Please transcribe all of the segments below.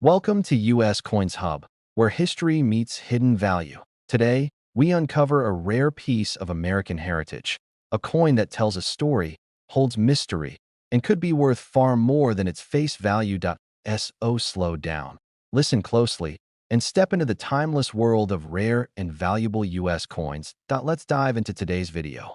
Welcome to US Coins Hub, where history meets hidden value. Today, we uncover a rare piece of American heritage, a coin that tells a story, holds mystery, and could be worth far more than its face value. So slow down, listen closely, and step into the timeless world of rare and valuable US coins. Let's dive into today's video.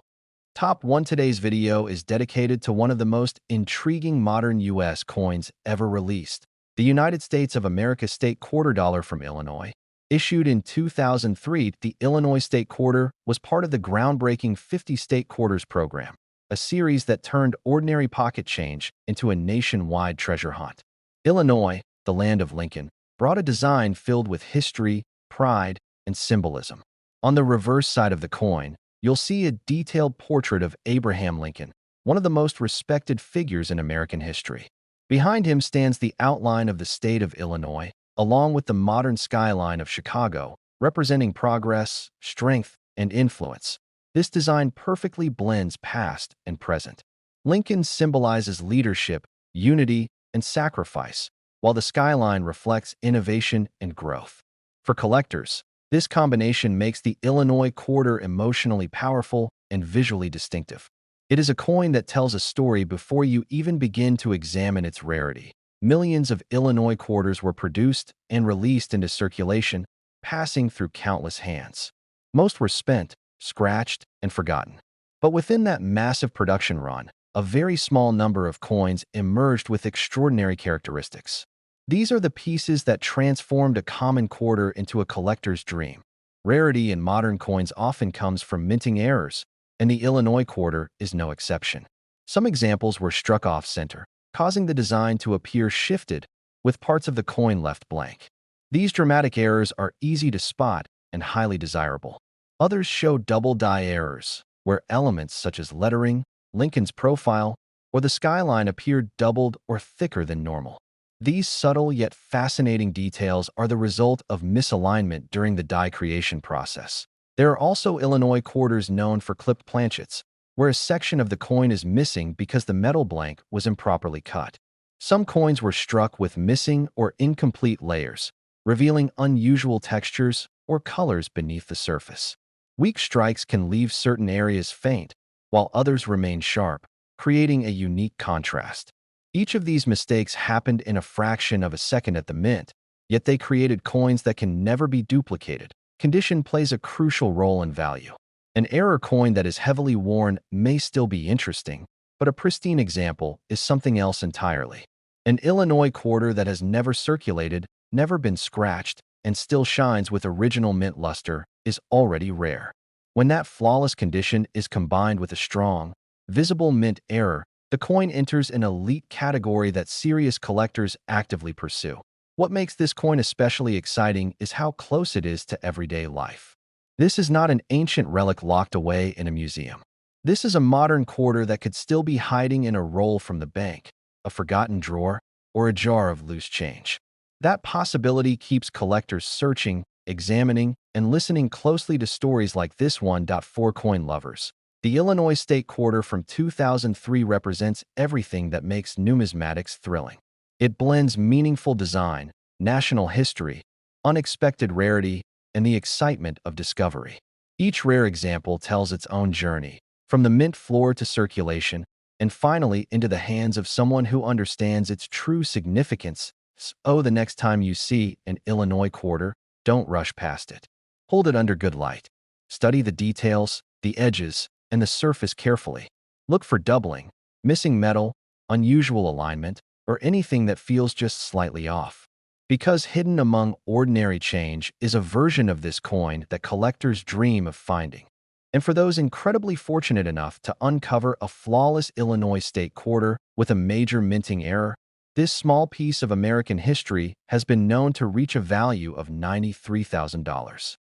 Top 1. Today's video is dedicated to one of the most intriguing modern US coins ever released. The United States of America State Quarter Dollar from Illinois. Issued in 2003, the Illinois State Quarter was part of the groundbreaking 50 State Quarters program, a series that turned ordinary pocket change into a nationwide treasure hunt. Illinois, the land of Lincoln, brought a design filled with history, pride, and symbolism. On the reverse side of the coin, you'll see a detailed portrait of Abraham Lincoln, one of the most respected figures in American history. Behind him stands the outline of the state of Illinois, along with the modern skyline of Chicago, representing progress, strength, and influence. This design perfectly blends past and present. Lincoln symbolizes leadership, unity, and sacrifice, while the skyline reflects innovation and growth. For collectors, this combination makes the Illinois quarter emotionally powerful and visually distinctive. It is a coin that tells a story before you even begin to examine its rarity. Millions of Illinois quarters were produced and released into circulation, passing through countless hands. Most were spent, scratched, and forgotten. But within that massive production run, a very small number of coins emerged with extraordinary characteristics. These are the pieces that transformed a common quarter into a collector's dream. Rarity in modern coins often comes from minting errors, and the Illinois quarter is no exception. Some examples were struck off-center, causing the design to appear shifted, with parts of the coin left blank. These dramatic errors are easy to spot and highly desirable. Others show double die errors, where elements such as lettering, Lincoln's profile, or the skyline appear doubled or thicker than normal. These subtle yet fascinating details are the result of misalignment during the die creation process. There are also Illinois quarters known for clipped planchets, where a section of the coin is missing because the metal blank was improperly cut. Some coins were struck with missing or incomplete layers, revealing unusual textures or colors beneath the surface. Weak strikes can leave certain areas faint, while others remain sharp, creating a unique contrast. Each of these mistakes happened in a fraction of a second at the mint, yet they created coins that can never be duplicated. Condition plays a crucial role in value. An error coin that is heavily worn may still be interesting, but a pristine example is something else entirely. An Illinois quarter that has never circulated, never been scratched, and still shines with original mint luster is already rare. When that flawless condition is combined with a strong, visible mint error, the coin enters an elite category that serious collectors actively pursue. What makes this coin especially exciting is how close it is to everyday life. This is not an ancient relic locked away in a museum. This is a modern quarter that could still be hiding in a roll from the bank, a forgotten drawer, or a jar of loose change. That possibility keeps collectors searching, examining, and listening closely to stories like this one. For coin lovers, the Illinois State Quarter from 2003 represents everything that makes numismatics thrilling. It blends meaningful design, national history, unexpected rarity, and the excitement of discovery. Each rare example tells its own journey, from the mint floor to circulation, and finally into the hands of someone who understands its true significance. So the next time you see an Illinois quarter, don't rush past it. Hold it under good light. Study the details, the edges, and the surface carefully. Look for doubling, missing metal, unusual alignment, or anything that feels just slightly off. Because hidden among ordinary change is a version of this coin that collectors dream of finding. And for those incredibly fortunate enough to uncover a flawless Illinois State Quarter with a major minting error, this small piece of American history has been known to reach a value of $93,000.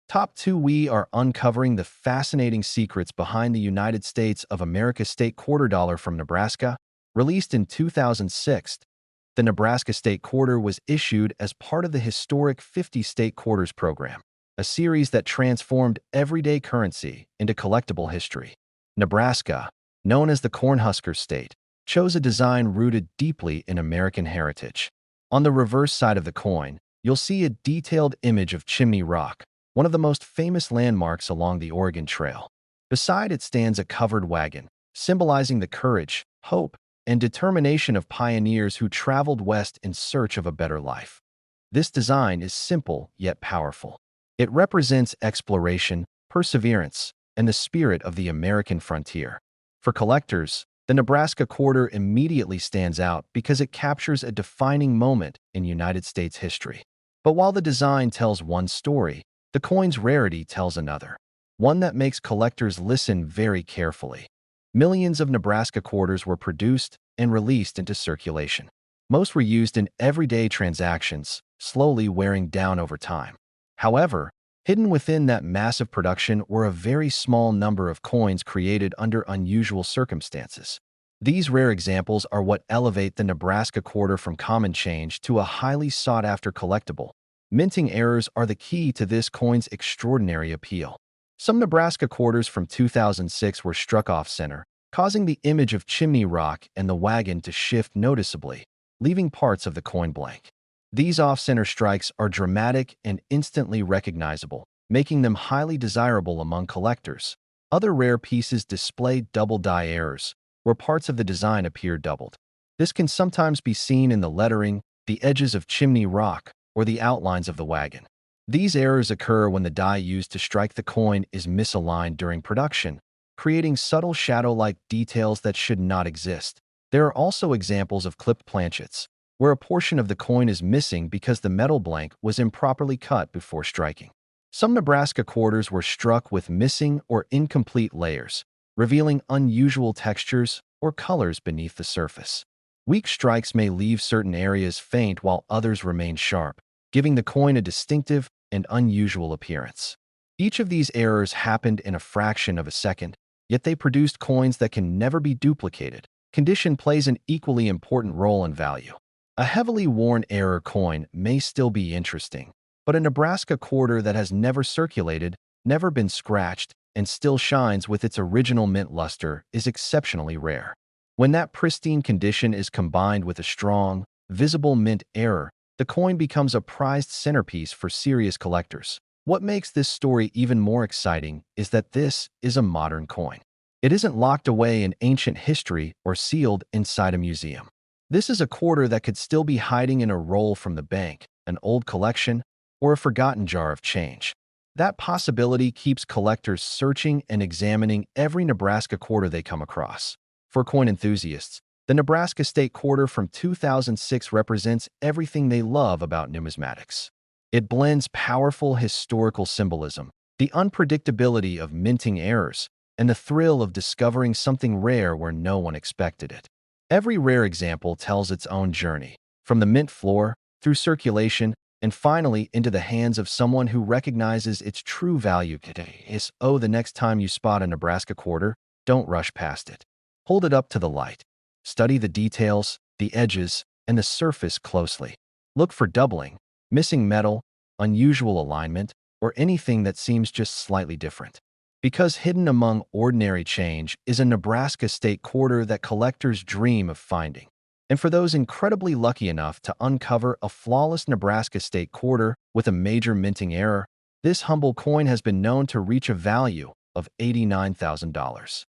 Top 2. We are uncovering the fascinating secrets behind the United States of America State Quarter Dollar from Nebraska. Released in 2006, the Nebraska State Quarter was issued as part of the historic 50 State Quarters program, a series that transformed everyday currency into collectible history. Nebraska, known as the Cornhusker State, chose a design rooted deeply in American heritage. On the reverse side of the coin, you'll see a detailed image of Chimney Rock, one of the most famous landmarks along the Oregon Trail. Beside it stands a covered wagon, symbolizing the courage, hope, and determination of pioneers who traveled west in search of a better life. This design is simple yet powerful. It represents exploration, perseverance, and the spirit of the American frontier. For collectors, the Nebraska quarter immediately stands out because it captures a defining moment in United States history. But while the design tells one story, the coin's rarity tells another, one that makes collectors listen very carefully. Millions of Nebraska quarters were produced and released into circulation. Most were used in everyday transactions, slowly wearing down over time. However, hidden within that massive production were a very small number of coins created under unusual circumstances. These rare examples are what elevate the Nebraska quarter from common change to a highly sought-after collectible. Minting errors are the key to this coin's extraordinary appeal. Some Nebraska quarters from 2006 were struck off-center, causing the image of Chimney Rock and the wagon to shift noticeably, leaving parts of the coin blank. These off-center strikes are dramatic and instantly recognizable, making them highly desirable among collectors. Other rare pieces display double die errors, where parts of the design appear doubled. This can sometimes be seen in the lettering, the edges of Chimney Rock, or the outlines of the wagon. These errors occur when the die used to strike the coin is misaligned during production, creating subtle shadow-like details that should not exist. There are also examples of clipped planchets, where a portion of the coin is missing because the metal blank was improperly cut before striking. Some Nebraska quarters were struck with missing or incomplete layers, revealing unusual textures or colors beneath the surface. Weak strikes may leave certain areas faint while others remain sharp, giving the coin a distinctive and unusual appearance. Each of these errors happened in a fraction of a second, yet they produced coins that can never be duplicated. Condition plays an equally important role in value. A heavily worn error coin may still be interesting, but a Nebraska quarter that has never circulated, never been scratched, and still shines with its original mint luster is exceptionally rare. When that pristine condition is combined with a strong, visible mint error, the coin becomes a prized centerpiece for serious collectors. What makes this story even more exciting is that this is a modern coin. It isn't locked away in ancient history or sealed inside a museum. This is a quarter that could still be hiding in a roll from the bank, an old collection, or a forgotten jar of change. That possibility keeps collectors searching and examining every Nebraska quarter they come across. For coin enthusiasts, the Nebraska State Quarter from 2006 represents everything they love about numismatics. It blends powerful historical symbolism, the unpredictability of minting errors, and the thrill of discovering something rare where no one expected it. Every rare example tells its own journey, from the mint floor, through circulation, and finally into the hands of someone who recognizes its true value today. The next time you spot a Nebraska quarter, don't rush past it. Hold it up to the light. Study the details, the edges, and the surface closely. Look for doubling, missing metal, unusual alignment, or anything that seems just slightly different. Because hidden among ordinary change is a Nebraska State quarter that collectors dream of finding. And for those incredibly lucky enough to uncover a flawless Nebraska State quarter with a major minting error, this humble coin has been known to reach a value of $89,000.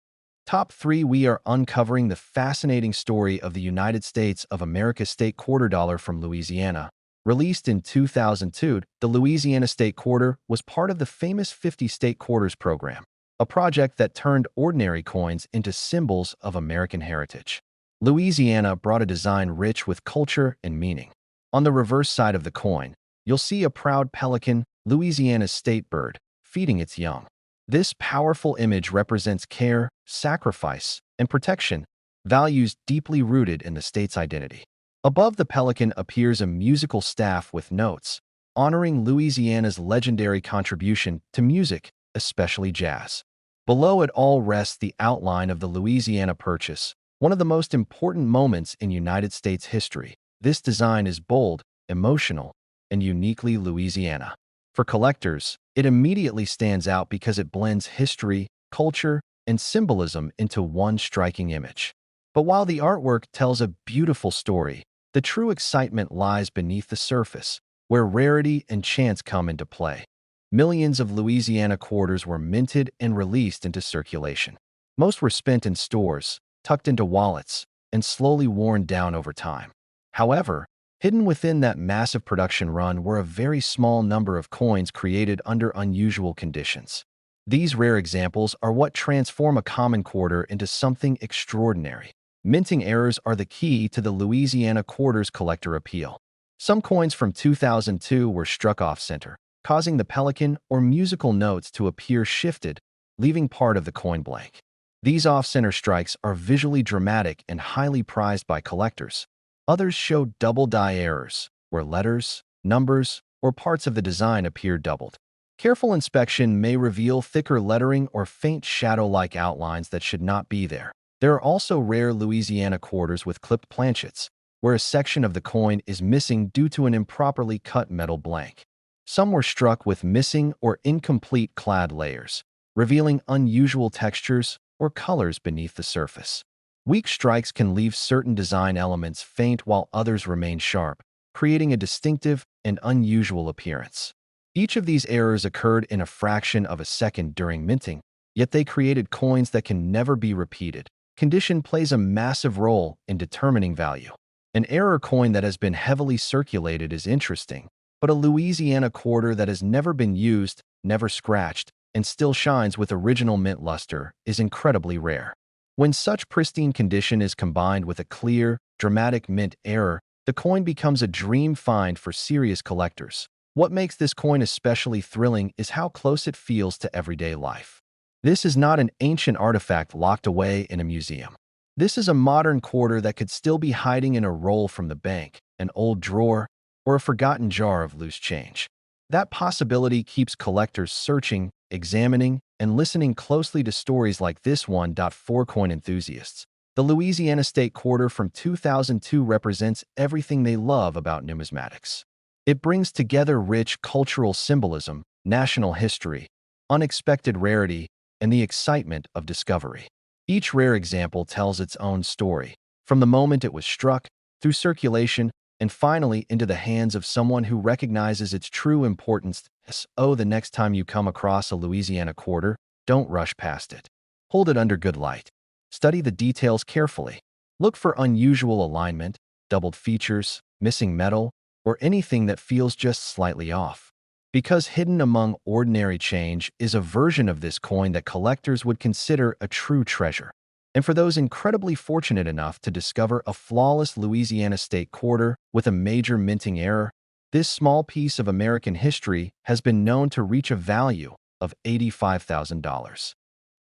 Top 3. We are uncovering the fascinating story of the United States of America State Quarter Dollar from Louisiana. Released in 2002, the Louisiana State Quarter was part of the famous 50 State Quarters program, a project that turned ordinary coins into symbols of American heritage. Louisiana brought a design rich with culture and meaning. On the reverse side of the coin, you'll see a proud pelican, Louisiana's state bird, feeding its young. This powerful image represents care, sacrifice, and protection, values deeply rooted in the state's identity. Above the pelican appears a musical staff with notes, honoring Louisiana's legendary contribution to music, especially jazz. Below it all rests the outline of the Louisiana Purchase, one of the most important moments in United States history. This design is bold, emotional, and uniquely Louisiana. For collectors, it immediately stands out because it blends history, culture, and symbolism into one striking image. But while the artwork tells a beautiful story, The true excitement lies beneath the surface, where rarity and chance come into play. Millions of Louisiana quarters were minted and released into circulation. Most were spent in stores, tucked into wallets, and slowly worn down over time. However, hidden within that massive production run were a very small number of coins created under unusual conditions. These rare examples are what transform a common quarter into something extraordinary. Minting errors are the key to the Louisiana quarter's collector appeal. Some coins from 2002 were struck off-center, causing the pelican or musical notes to appear shifted, leaving part of the coin blank. These off-center strikes are visually dramatic and highly prized by collectors. Others show double-die errors, where letters, numbers, or parts of the design appear doubled. Careful inspection may reveal thicker lettering or faint shadow-like outlines that should not be there. There are also rare Louisiana quarters with clipped planchets, where a section of the coin is missing due to an improperly cut metal blank. Some were struck with missing or incomplete clad layers, revealing unusual textures or colors beneath the surface. Weak strikes can leave certain design elements faint while others remain sharp, creating a distinctive and unusual appearance. Each of these errors occurred in a fraction of a second during minting, yet they created coins that can never be repeated. Condition plays a massive role in determining value. An error coin that has been heavily circulated is interesting, but a Louisiana quarter that has never been used, never scratched, and still shines with original mint luster is incredibly rare. When such pristine condition is combined with a clear, dramatic mint error, the coin becomes a dream find for serious collectors. What makes this coin especially thrilling is how close it feels to everyday life. This is not an ancient artifact locked away in a museum. This is a modern quarter that could still be hiding in a roll from the bank, an old drawer, or a forgotten jar of loose change. That possibility keeps collectors searching, examining, and listening closely to stories like this one. For coin enthusiasts, the Louisiana State Quarter from 2002 represents everything they love about numismatics. It brings together rich cultural symbolism, national history, unexpected rarity, and the excitement of discovery. Each rare example tells its own story, from the moment it was struck, through circulation, and finally into the hands of someone who recognizes its true importance. So the next time you come across a Louisiana quarter, don't rush past it. Hold it under good light. Study the details carefully. Look for unusual alignment, doubled features, missing metal, or anything that feels just slightly off. Because hidden among ordinary change is a version of this coin that collectors would consider a true treasure. And for those incredibly fortunate enough to discover a flawless Louisiana State quarter with a major minting error, this small piece of American history has been known to reach a value of $85,000.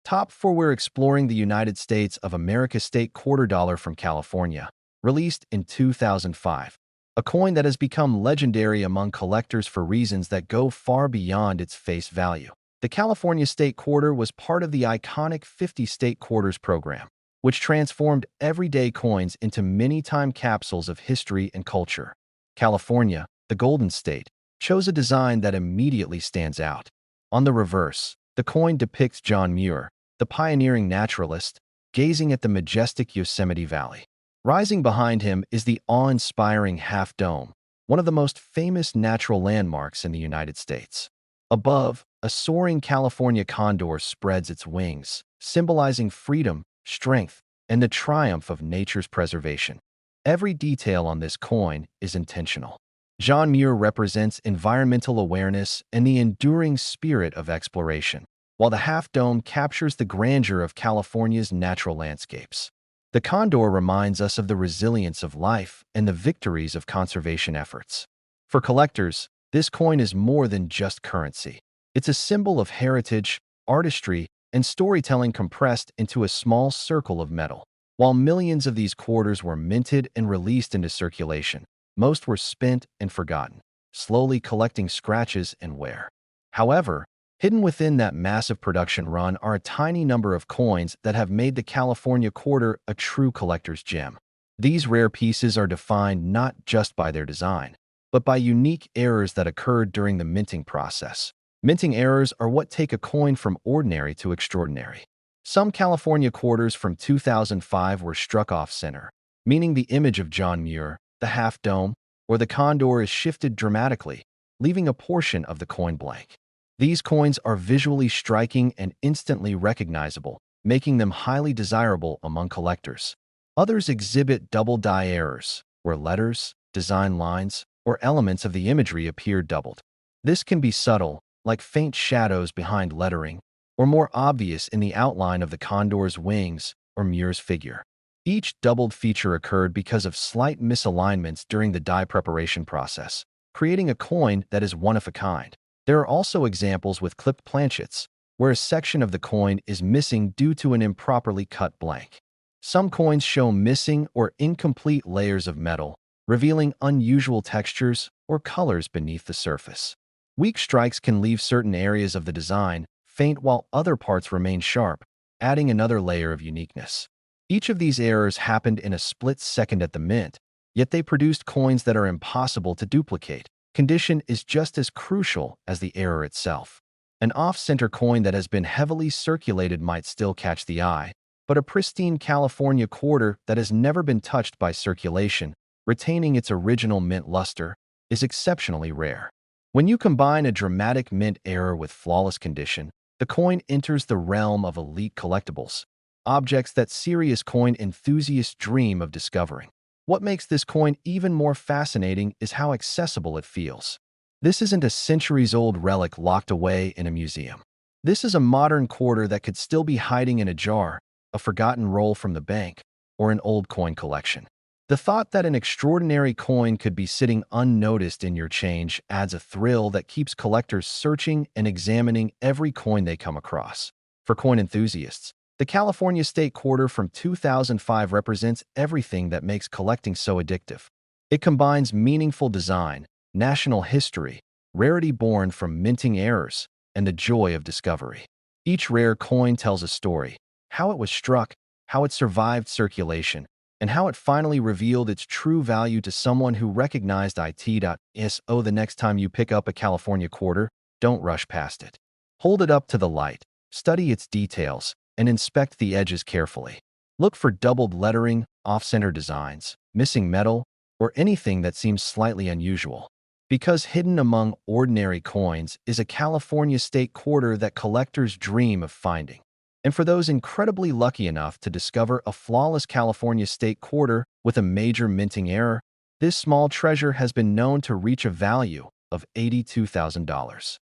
Top 4, we're exploring the United States of America State Quarter Dollar from California, released in 2005. A coin that has become legendary among collectors for reasons that go far beyond its face value. The California State Quarter was part of the iconic 50 State Quarters program, which transformed everyday coins into mini-time capsules of history and culture. California, the Golden State, chose a design that immediately stands out. On the reverse, the coin depicts John Muir, the pioneering naturalist, gazing at the majestic Yosemite Valley. Rising behind him is the awe-inspiring Half Dome, one of the most famous natural landmarks in the United States. Above, a soaring California condor spreads its wings, symbolizing freedom, strength, and the triumph of nature's preservation. Every detail on this coin is intentional. John Muir represents environmental awareness and the enduring spirit of exploration, while the Half Dome captures the grandeur of California's natural landscapes. The condor reminds us of the resilience of life and the victories of conservation efforts. For collectors, this coin is more than just currency. It's a symbol of heritage, artistry, and storytelling compressed into a small circle of metal. While millions of these quarters were minted and released into circulation, most were spent and forgotten, slowly collecting scratches and wear. However, hidden within that massive production run are a tiny number of coins that have made the California quarter a true collector's gem. These rare pieces are defined not just by their design, but by unique errors that occurred during the minting process. Minting errors are what take a coin from ordinary to extraordinary. Some California quarters from 2005 were struck off-center, meaning the image of John Muir, the half dome, or the condor is shifted dramatically, leaving a portion of the coin blank. These coins are visually striking and instantly recognizable, making them highly desirable among collectors. Others exhibit double die errors, where letters, design lines, or elements of the imagery appear doubled. This can be subtle, like faint shadows behind lettering, or more obvious in the outline of the condor's wings or Muir's figure. Each doubled feature occurred because of slight misalignments during the die preparation process, creating a coin that is one of a kind. There are also examples with clipped planchets, where a section of the coin is missing due to an improperly cut blank. Some coins show missing or incomplete layers of metal, revealing unusual textures or colors beneath the surface. Weak strikes can leave certain areas of the design faint while other parts remain sharp, adding another layer of uniqueness. Each of these errors happened in a split second at the mint, yet they produced coins that are impossible to duplicate. Condition is just as crucial as the error itself. An off-center coin that has been heavily circulated might still catch the eye, but a pristine California quarter that has never been touched by circulation, retaining its original mint luster, is exceptionally rare. When you combine a dramatic mint error with flawless condition, the coin enters the realm of elite collectibles, objects that serious coin enthusiasts dream of discovering. What makes this coin even more fascinating is how accessible it feels. This isn't a centuries-old relic locked away in a museum. This is a modern quarter that could still be hiding in a jar, a forgotten roll from the bank, or an old coin collection. The thought that an extraordinary coin could be sitting unnoticed in your change adds a thrill that keeps collectors searching and examining every coin they come across. For coin enthusiasts, the California State Quarter from 2005 represents everything that makes collecting so addictive. It combines meaningful design, national history, rarity born from minting errors, and the joy of discovery. Each rare coin tells a story: how it was struck, how it survived circulation, and how it finally revealed its true value to someone who recognized it. So the next time you pick up a California quarter, don't rush past it. Hold it up to the light, study its details, and inspect the edges carefully. Look for doubled lettering, off-center designs, missing metal, or anything that seems slightly unusual. Because hidden among ordinary coins is a California State Quarter that collectors dream of finding. And for those incredibly lucky enough to discover a flawless California State Quarter with a major minting error, this small treasure has been known to reach a value of $82,000.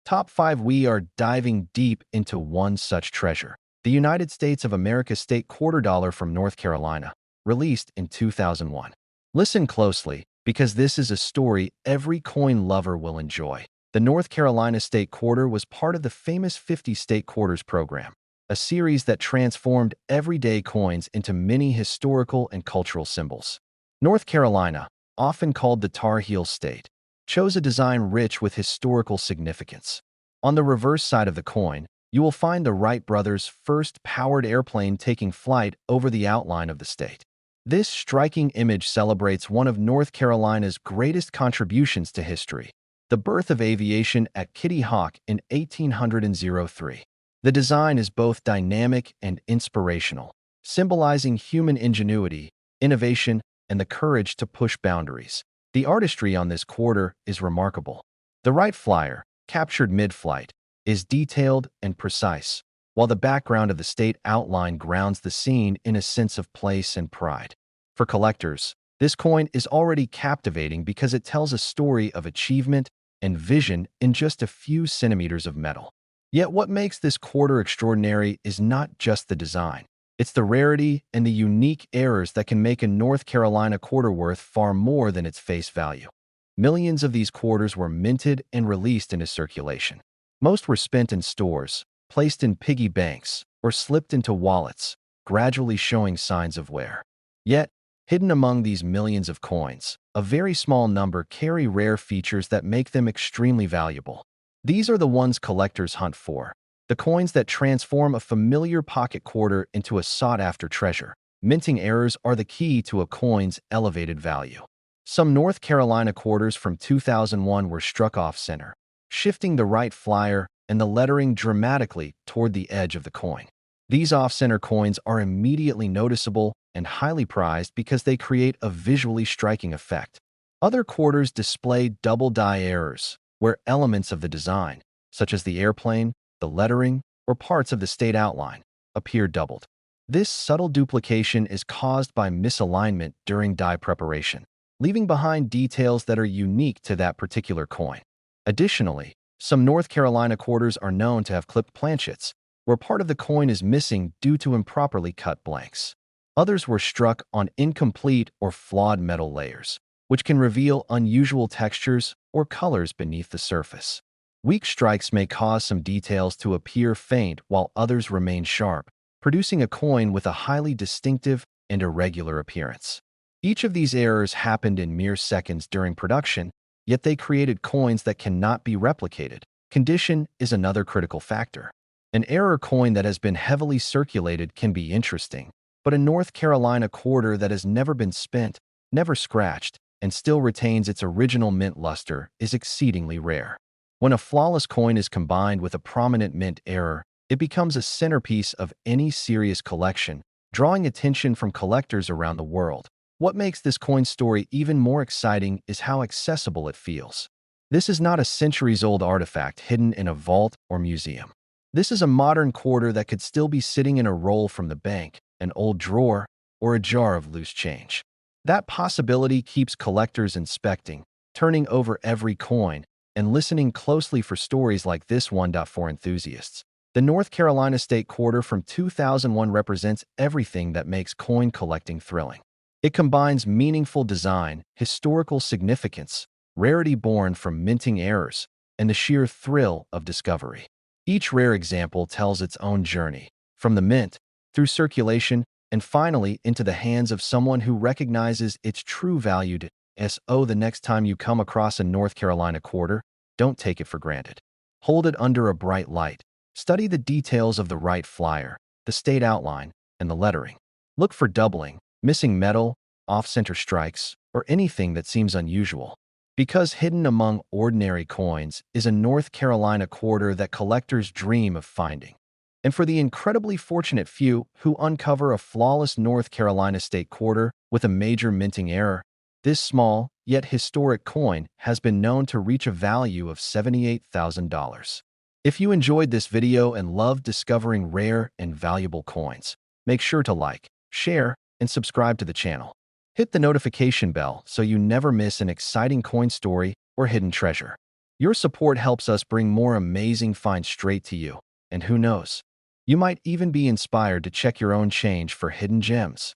Top 5. We are diving deep into one such treasure: the United States of America State Quarter Dollar from North Carolina, released in 2001. Listen closely, because this is a story every coin lover will enjoy. The North Carolina State Quarter was part of the famous 50 State Quarters program, a series that transformed everyday coins into many historical and cultural symbols. North Carolina, often called the Tar Heel State, chose a design rich with historical significance. On the reverse side of the coin, you will find the Wright brothers' first powered airplane taking flight over the outline of the state. This striking image celebrates one of North Carolina's greatest contributions to history: the birth of aviation at Kitty Hawk in 1803. The design is both dynamic and inspirational, symbolizing human ingenuity, innovation, and the courage to push boundaries. The artistry on this quarter is remarkable. The Wright Flyer, captured mid-flight, is detailed and precise, while the background of the state outline grounds the scene in a sense of place and pride. For collectors, this coin is already captivating because it tells a story of achievement and vision in just a few centimeters of metal. Yet what makes this quarter extraordinary is not just the design. It's the rarity and the unique errors that can make a North Carolina quarter worth far more than its face value. Millions of these quarters were minted and released into circulation. Most were spent in stores, placed in piggy banks, or slipped into wallets, gradually showing signs of wear. Yet, hidden among these millions of coins, a very small number carry rare features that make them extremely valuable. These are the ones collectors hunt for, the coins that transform a familiar pocket quarter into a sought-after treasure. Minting errors are the key to a coin's elevated value. Some North Carolina quarters from 2001 were struck off-center, shifting the Wright Flyer and the lettering dramatically toward the edge of the coin. These off-center coins are immediately noticeable and highly prized because they create a visually striking effect. Other quarters display double die errors, where elements of the design, such as the airplane, the lettering, or parts of the state outline, appear doubled. This subtle duplication is caused by misalignment during die preparation, leaving behind details that are unique to that particular coin. Additionally, some North Carolina quarters are known to have clipped planchets, where part of the coin is missing due to improperly cut blanks. Others were struck on incomplete or flawed metal layers, which can reveal unusual textures or colors beneath the surface. Weak strikes may cause some details to appear faint while others remain sharp, producing a coin with a highly distinctive and irregular appearance. Each of these errors happened in mere seconds during production, yet they created coins that cannot be replicated. Condition is another critical factor. An error coin that has been heavily circulated can be interesting, but a North Carolina quarter that has never been spent, never scratched, and still retains its original mint luster is exceedingly rare. When a flawless coin is combined with a prominent mint error, it becomes a centerpiece of any serious collection, drawing attention from collectors around the world. What makes this coin story even more exciting is how accessible it feels. This is not a centuries-old artifact hidden in a vault or museum. This is a modern quarter that could still be sitting in a roll from the bank, an old drawer, or a jar of loose change. That possibility keeps collectors inspecting, turning over every coin, and listening closely for stories like this one. For enthusiasts, the North Carolina State Quarter from 2001 represents everything that makes coin collecting thrilling. It combines meaningful design, historical significance, rarity born from minting errors, and the sheer thrill of discovery. Each rare example tells its own journey, from the mint, through circulation, and finally into the hands of someone who recognizes its true value. The next time you come across a North Carolina quarter, don't take it for granted. Hold it under a bright light. Study the details of the right flyer, the state outline, and the lettering. Look for doubling, missing metal, off-center strikes, or anything that seems unusual. Because hidden among ordinary coins is a North Carolina quarter that collectors dream of finding. And for the incredibly fortunate few who uncover a flawless North Carolina State quarter with a major minting error, this small, yet historic coin has been known to reach a value of $78,000. If you enjoyed this video and loved discovering rare and valuable coins, make sure to like, share, and subscribe to the channel. Hit the notification bell so you never miss an exciting coin story or hidden treasure. Your support helps us bring more amazing finds straight to you, and who knows, you might even be inspired to check your own change for hidden gems.